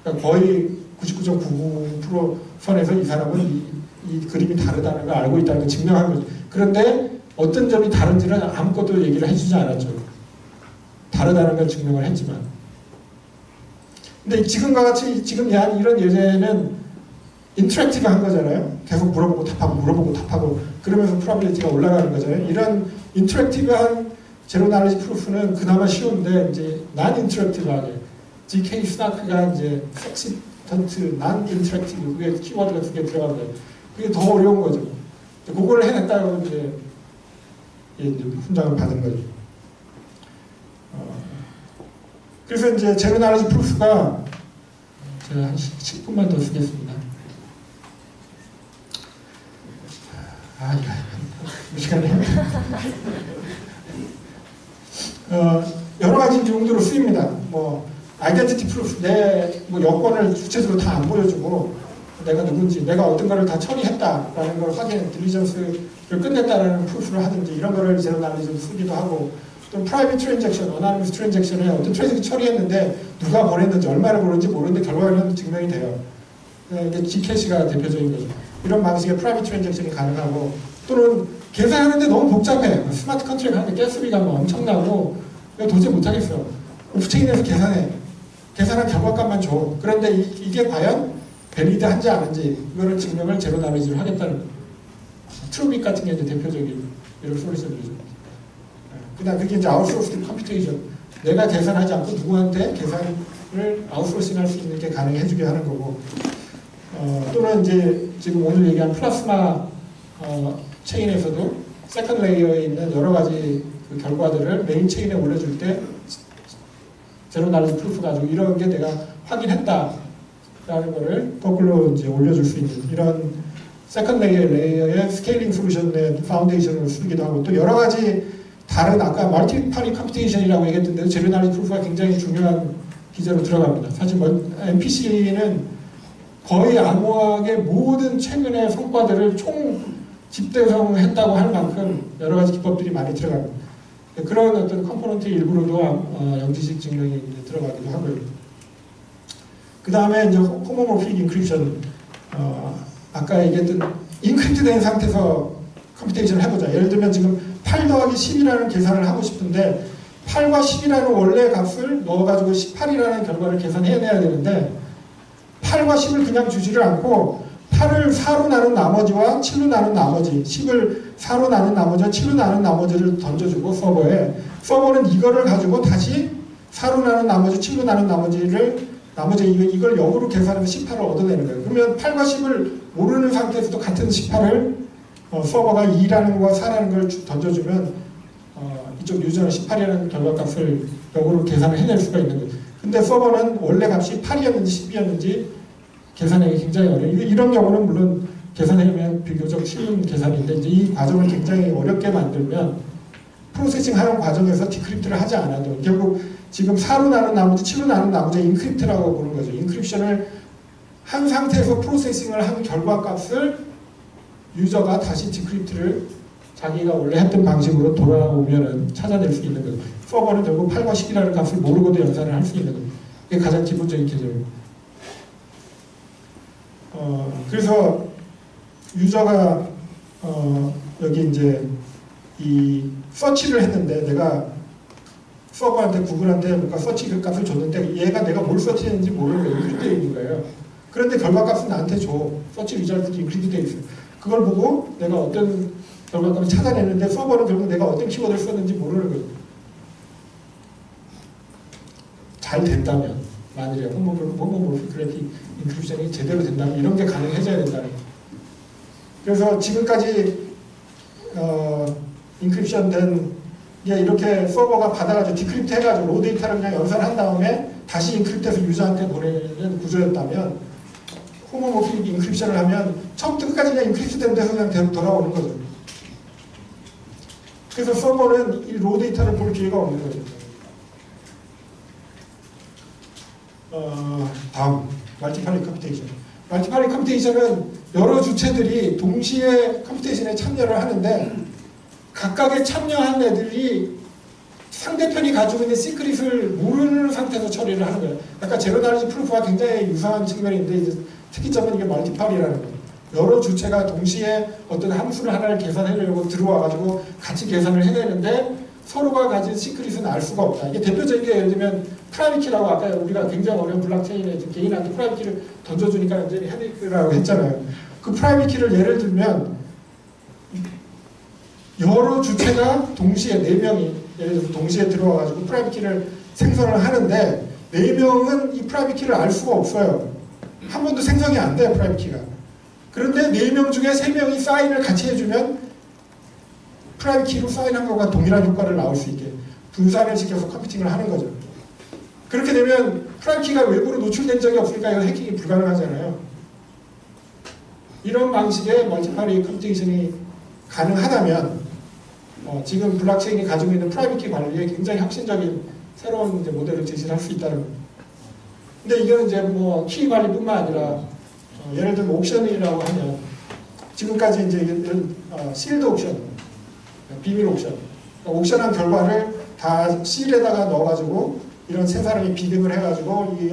그러니까 거의 99.99% 선에서 이 사람은 이 그림이 다르다는 걸 알고 있다는 걸 증명한 거죠. 그런데 어떤 점이 다른지는 아무것도 얘기를 해주지 않았죠. 다르다는 걸 증명을 했지만. 근데 지금과 같이 지금 이런 예제는 인터랙티브 한 거잖아요. 계속 물어보고 답하고 그러면서 프로바빌리티가 올라가는 거잖아요. 이런 인터랙티브한 제로 나리지 프루프는 그나마 쉬운데 이제 난 인터랙티브하게 GK 스나크가 이제 섹시턴트 난 인터랙티브 그게 키워드가 2개 들어간 거예요. 그게 더 어려운 거죠. 그거를 해냈다고 이제 훈장을 받은 거죠. 그래서 이제 제로 나레지 프루프가 제가 한 10분만 더 쓰겠습니다. 이 시간에 여러 가지 용도로 쓰입니다. 뭐 아이덴티티 프루프, 내 뭐 여권을 주체적으로 다 안 보여주고 내가 누군지, 내가 어떤 거를 다 처리했다라는 걸 확인, 딜리전스를 끝냈다라는 프루프를 하든지 이런 거를 제로 나레지로 쓰기도 하고, 또 프라이빗 트랜잭션, 어나니머스 트랜잭션에 어떤 트랜잭션 처리했는데 누가 보냈는지 얼마를 보냈는지 모르는데 결과는 증명이 돼요. 이게 G캐시가 대표적인 거죠. 이런 방식의 프라이빗 트랜잭션이 가능하고, 또는 계산하는데 너무 복잡해. 스마트 컨트랙 하는데 가스비가 뭐 엄청나고 내가 도저히 못하겠어. 오프체인에서 계산해. 계산한 결과값만 줘. 그런데 이게 과연 밸리드한지 아닌지 이거를 증명을 제로 나레지로 하겠다는 거예요. 트루빅 같은 게 이제 대표적인 이런 솔루션이죠. 그다음 그게 이제 아웃소스 컴퓨테이션. 내가 계산하지 않고 누구한테 계산을 아웃소싱할 수 있는 게 가능해주게 하는 거고, 또는 이제 지금 오늘 얘기한 플라스마 체인에서도 세컨드 레이어에 있는 여러 가지 그 결과들을 메인 체인에 올려줄 때 제로 나레지 프루프 가지고 이런 게 내가 확인했다라는 거를 거꾸로 이제 올려줄 수 있는 이런 세컨드 레이어의 스케일링 솔루션의 파운데이션으로 쓰기도 하고, 또 여러 가지 다른 아까 멀티파리 컴퓨테이션이라고 얘기했던데 제로 나레지 프루프가 굉장히 중요한 기제로 들어갑니다. 사실 MPC는 거의 암호학의 모든 최근의 성과들을 총 집대성했다고 할 만큼 여러 가지 기법들이 많이 들어갑니다. 그런 어떤 컴포넌트 일부로도 영지식 증명이 들어가기도 하고요. 그 다음에 이제 호모모픽 인크립션, 아까 얘기했던 인크립트된 상태에서 컴퓨테이션을 해보자. 예를 들면 지금 8 더하기 10이라는 계산을 하고 싶은데 8과 10이라는 원래 값을 넣어가지고 18이라는 결과를 계산해내야 되는데 8과 10을 그냥 주지를 않고 8을 4로 나눈 나머지와 7로 나눈 나머지, 10을 4로 나눈 나머지와 7로 나눈 나머지를 던져주고 서버는 이거를 가지고 다시 4로 나눈 나머지, 7로 나눈 나머지 이걸 역으로 계산해서 18을 얻어내는 거예요. 그러면 8과 10을 모르는 상태에서도 같은 18을 서버가 2라는 거와 4라는 걸 던져주면 이쪽 유저는 18이라는 결과값을 역으로 계산을 해낼 수가 있는 거죠. 근데 서버는 원래 값이 8이었는지 10이었는지 계산하기 굉장히 어려워요. 이런 경우는 물론 계산하면 비교적 쉬운 계산인데 이제 이 과정을 굉장히 어렵게 만들면 프로세싱 하는 과정에서 디크립트를 하지 않아도 결국 지금 4로 나눈 나머지 7로 나눈 나머지 인크립트라고 보는 거죠. 인크립션을 한 상태에서 프로세싱을 한 결과값을 유저가 다시 디크립트를 자기가 원래 했던 방식으로 돌아오면은 찾아낼 수 있는 거죠. 서버는 결국 8과 10이라는 값을 모르고도 연산을 할 수 있는 거죠. 이게 가장 기본적인 개념입니다. 그래서 유저가 여기 이제 이 서치를 했는데 내가 서버한테 구글한테 뭔가 서치 그 값을 줬는데 얘가 내가 뭘 서치했는지 모르는 거예요. 인크립트되어 있는 거예요. 그런데 결과값은 나한테 줘. 서치 리자ल्트 인크립트되어 있어요. 그걸 보고 내가 어떤 결과값을 찾아내는데 서버는 결국 내가 어떤 키워드를 썼는지 모르는 거예요. 잘 된다면 만일에 호모모피그래픽 인크립션이 제대로 된다면 이런 게 가능해져야 된다는 거예요. 그래서 지금까지 인크립션 된 게 이렇게 서버가 받아가지고 디크립트 해가지고 로 데이터를 그냥 연산한 다음에 다시 인크립트해서 유저한테 보내는 구조였다면 호모모픽 인크립션을 하면 처음부터 끝까지 그냥 인크립트 된 데서 그냥 돌아오는 거죠. 그래서 서버는 이 로 데이터를 볼 기회가 없는 거죠. 다음 멀티파리 컴퓨테이션. 멀티파리 컴퓨테이션은 여러 주체들이 동시에 컴퓨테이션에 참여를 하는데 각각의 참여한 애들이 상대편이 가지고 있는 시크릿을 모르는 상태에서 처리를 하는 거예요. 아까 제로 나레지 프루프와 굉장히 유사한 측면인데 이제 특이점은 이게 멀티파리라는 거예요. 여러 주체가 동시에 어떤 함수를 하나를 계산하려고 들어와가지고 같이 계산을 해내는데 서로가 가진 시크릿은 알 수가 없다. 이게 대표적인 게 예를 들면 프라이빗 키라고 아까 우리가 굉장히 어려운 블록체인에 개인한테 프라이빗 키를 던져주니까 완전히 헤드라고 했잖아요. 그 프라이빗 키를 예를 들면 여러 주체가 동시에 4명이 예를 들어서 동시에 들어와가지고 프라이빗 키를 생성을 하는데 4명은 이 프라이빗 키를 알 수가 없어요. 한 번도 생성이 안 돼요, 프라이빗 키가. 그런데 4명 중에 3명이 사인을 같이 해주면 프라이빗 키로 사인한 것과 동일한 효과를 나올 수 있게 분산을 시켜서 컴퓨팅을 하는 거죠. 그렇게 되면 프라이빗 키가 외부로 노출된 적이 없으니까 이거 해킹이 불가능하잖아요. 이런 방식의 멀티파리 컴퓨테이션이 가능하다면 지금 블록체인이 가지고 있는 프라이빗 키 관리에 굉장히 혁신적인 새로운 이제 모델을 제시할 수 있다는 겁니다. 근데 이건 이제 뭐 키 관리뿐만 아니라 예를 들면 옵션이라고 하면 지금까지 이제 이런 실드 옵션, 비밀 옵션, 옵션한 결과를 다 실에다가 넣어가지고 이런 세 사람이 비등을 해가지고 이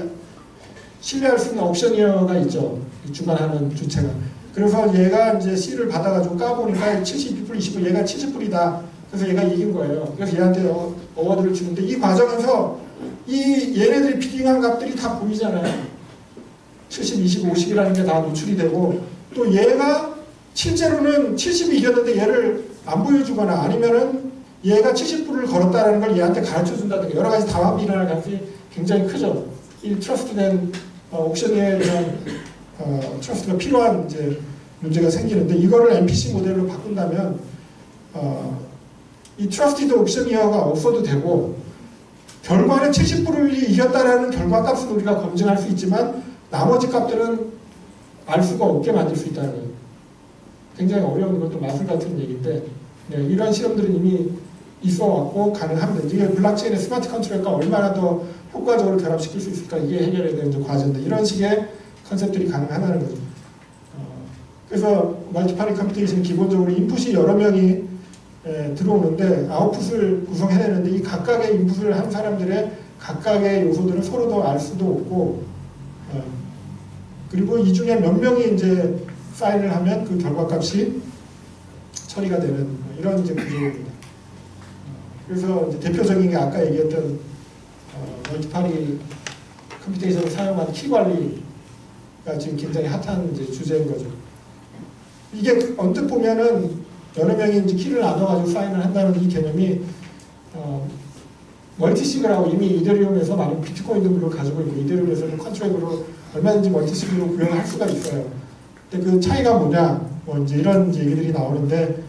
신뢰할 수 있는 옵셔니어가 있죠. 주관하는 주체가. 그래서 얘가 이제 C를 받아가지고 까보니까 72불, 20불, 얘가 70불이다. 그래서 얘가 이긴 거예요. 그래서 얘한테 어워드를 주는데 이 과정에서 이 얘네들이 비딩한 값들이 다 보이잖아요. 70, 20, 50이라는 게 다 노출이 되고 또 얘가 실제로는 70이 이겼는데 얘를 안 보여주거나 아니면은 얘가 70불을 걸었다는 걸 얘한테 가르쳐 준다든가 여러 가지 다합이 일어날 가능성이 굉장히 크죠. 이 트러스트된 옵션에 대한 트러스트가 필요한 이제 문제가 생기는데 이거를 MPC 모델로 바꾼다면 이 트러스티드 옵션이어가 없어도 되고 결과는 70불을 이겼다라는 결과값은 우리가 검증할 수 있지만 나머지 값들은 알 수가 없게 만들 수 있다는 거예요. 굉장히 어려운 것도 마술 같은 얘기인데 이런 실험들은 이미 있어 왔고 가능합니다. 이게 블록체인의 스마트 컨트롤과 얼마나 더 효과적으로 결합시킬 수 있을까 이게 해결해야 되는 과제인데 이런 식의 컨셉들이 가능하다는 거죠. 그래서 멀티파리 컴퓨테이션은 기본적으로 인풋이 여러 명이 들어오는데 아웃풋을 구성해내는데 이 각각의 인풋을 한 사람들의 각각의 요소들을 서로도 알 수도 없고 그리고 이 중에 몇 명이 이제 사인을 하면 그 결과값이 처리가 되는 이런 이제 구조입니다. 그래서 이제 대표적인 게 아까 얘기했던 멀티파리 컴퓨테이션을 사용한 키 관리가 지금 굉장히 핫한 이제 주제인 거죠. 이게 언뜻 보면은 여러 명이 이제 키를 나눠가지고 사인을 한다는 이 개념이 멀티시그라고 이미 이더리움에서 많은 비트코인들을 가지고 있고 이더리움에서는 컨트랙으로 얼마든지 멀티시그로 구현할 수가 있어요. 근데 그 차이가 뭐냐 뭐 이제 이런 얘기들이 나오는데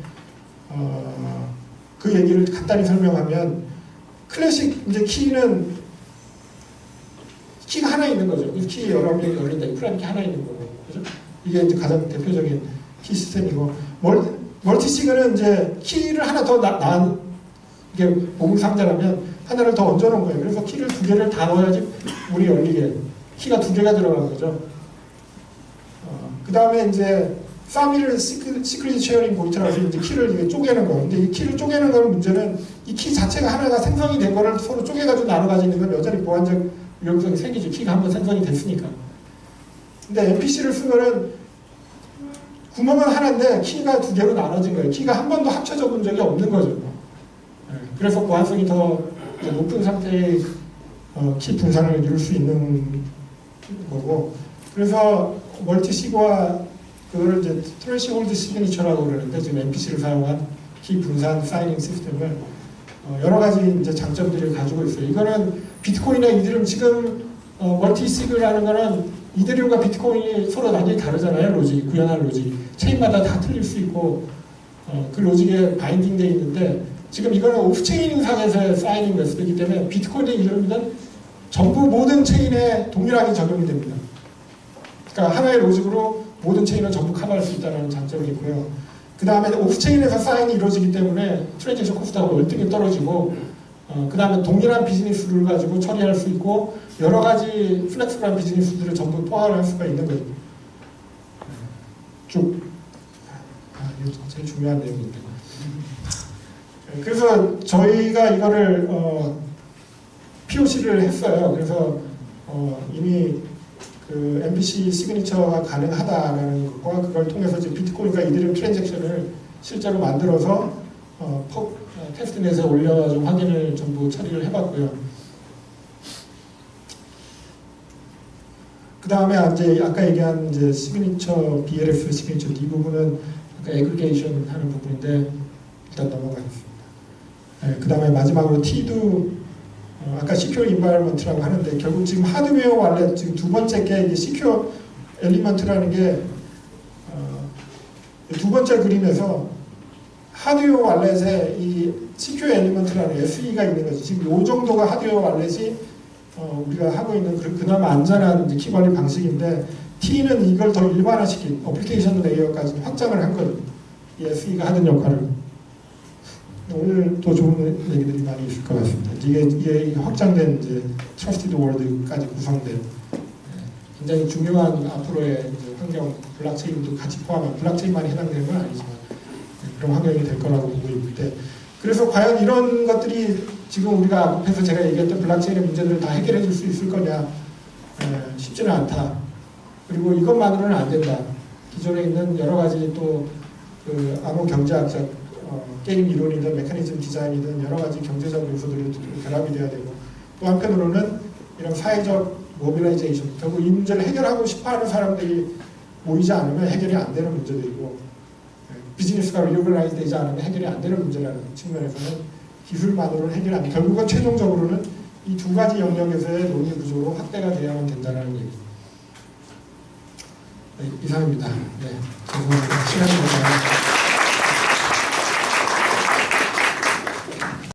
그 얘기를 간단히 설명하면 클래식 이제 키는 키가 하나 있는 거죠. 키 여러 명이 열린다. 이 프라이빗 키 하나 있는 거고, 그죠? 이게 이제 가장 대표적인 키 시스템이고 멀티시그는 이제 키를 하나 더 이게 모금 상자라면 하나를 더 얹어놓은 거예요. 그래서 키를 두 개를 다 넣어야지 문이 열리게. 키가 두 개가 들어간 거죠. 그 다음에 이제 파밀 시크릿 쉐어링 포인트라서 이제 키를 이게 쪼개는 거예요. 근데 이 키를 쪼개는 건 문제는 이 키 자체가 하나가 생성이 된 거를 서로 쪼개가지고 나눠 가지는 건 여전히 보안적 위험성이 생기죠. 키가 한번 생성이 됐으니까. 근데 MPC를 쓰면은 구멍은 하나인데 키가 두 개로 나눠진 거예요. 키가 한 번도 합쳐져 본 적이 없는 거죠. 그래서 보안성이 더 높은 상태의 키 분산을 이룰 수 있는 거고, 그래서 멀티시그와 그거를 이제 트레시홀드 시그니처라고 그러는데 지금 MPC를 사용한 키 분산 사이닝 시스템을 여러 가지 이제 장점들을 가지고 있어요. 이거는 비트코인이나 이더리움 지금 멀티시그라는 거는 이더리움과 비트코인이 서로 완전히 다르잖아요. 로직이 구현한 로직이 체인마다 다 틀릴 수 있고 그 로직에 바인딩되어 있는데 지금 이거는 오프체인 상에서의 사이닝 메소드이기 때문에 비트코인과 이더리움은 전부 모든 체인에 동일하게 적용이 됩니다. 그러니까 하나의 로직으로 모든 체인을 전부 커버할 수 있다는 장점이 있고요. 그 다음에 오프체인에서 사인이 이루어지기 때문에 트랜잭션 코스트가 월등히 떨어지고 그 다음에 동일한 비즈니스 룰을 가지고 처리할 수 있고 여러 가지 플렉스블한 비즈니스들을 전부 포함할 수가 있는 거죠. 쭉. 이거 제일 중요한 내용인데. 그래서 저희가 이거를 POC를 했어요. 그래서 이미 그 MPC 시그니처가 가능하다라는 것과 그걸 통해서 이제 비트코인과 이더리움 트랜잭션을 실제로 만들어서 테스트넷에 올려가지고 확인을 전부 처리를 해봤고요. 그 다음에 이제 아까 얘기한 이제 시그니처 BLS 시그니처 이 부분은 아까 애그리게이션 하는 부분인데 일단 넘어가겠습니다. 그 다음에 마지막으로 T도 아까 시큐어 인바이러먼트라고 하는데 결국 지금 하드웨어 wallet 지금 두 번째 게 이제 시큐어 엘리먼트라는 게 두 번째 그림에서 하드웨어 월렛에 이 시큐어 엘리먼트라는 SE가 있는 거죠. 지금 이 정도가 하드웨어 월렛이 우리가 하고 있는 그나마 안전한 이제 키 관리 방식인데, T는 이걸 더 일반화시킨 어플리케이션 레이어까지 확장을 한 거예요. 이 SE가 하는 역할을. 오늘 또 좋은 얘기들이 많이 있을 것 같습니다. 이게 확장된 이제 트러스티드 월드까지 구성된 굉장히 중요한 앞으로의 이제 환경, 블록체인도 같이 포함한, 블록체인만이 해당되는 건 아니지만 그런 환경이 될 거라고 보고 있는데, 그래서 과연 이런 것들이 지금 우리가 앞에서 제가 얘기했던 블록체인의 문제들을 다 해결해 줄 수 있을 거냐, 쉽지는 않다. 그리고 이것만으로는 안 된다. 기존에 있는 여러 가지 또 그 암호 경제학적 게임 이론이든 메커니즘 디자인이든 여러 가지 경제적 요소들이 결합이 돼야 되고, 또 한편으로는 이런 사회적 모빌라이제이션, 결국 이 문제를 해결하고 싶어하는 사람들이 모이지 않으면 해결이 안 되는 문제들이고, 비즈니스가 리오글라이즈 되지 않으면 해결이 안 되는 문제라는 측면에서는 기술만으로는 해결이 안 돼. 결국은 최종적으로는 이 두 가지 영역에서의 논의 구조로 확대가 돼야만 된다는 얘기입니다. 네, 이상입니다. 네, 죄송합니다. 시간이 너무 많이